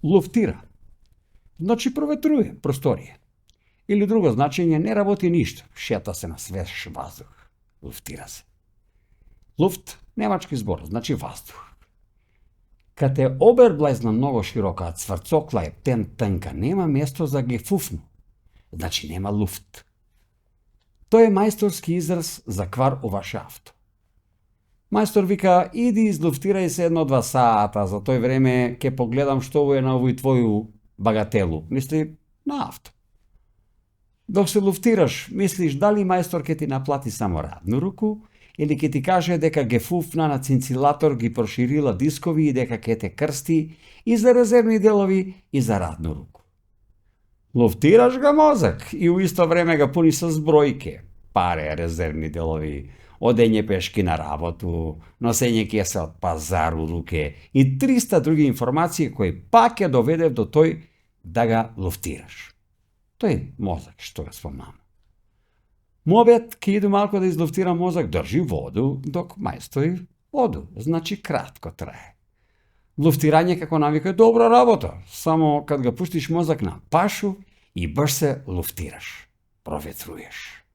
Луфтира. Значи проветрuje просторие. Или друго значење, не работи ништо, шета се на свеж ваздух. Луфтира се. Луфт, немачки збор, значи ваздух. Кад е оберблезна многу широка, а цврцокла е тенка, нема место за гефуфну. Значи нема луфт. Тој е мајсторски израз за квар у ваше авто. Мајстор вика, иди излуфтирај се 1-2 сата, за тој време ке погледам што е на овој твоју багателу, мисли на авто. Док се луфтираш, мислиш дали мајстор ке ти наплати само радну руку, или ке ти каже дека гефуфна на цинцилатор ги проширила дискови и дека ке те крсти и за резервни делови и за радну руку. Луфтираш га мозак и у исто време га пуни со збројке, паре, резервни делови, одење пешки на работу, носење кеса од пазар у руке и 300 други информации кои пак ја доведев до тој да га луфтираш. Тој мозак што го спомнам. Мобет ке иду малку да излуфтирам мозак, држи воду, док мајстои воду, значи кратко трае. Луфтирање како навика е добра работа, само кад го пуштиш мозак на пашу и баш се луфтираш, проветруеш.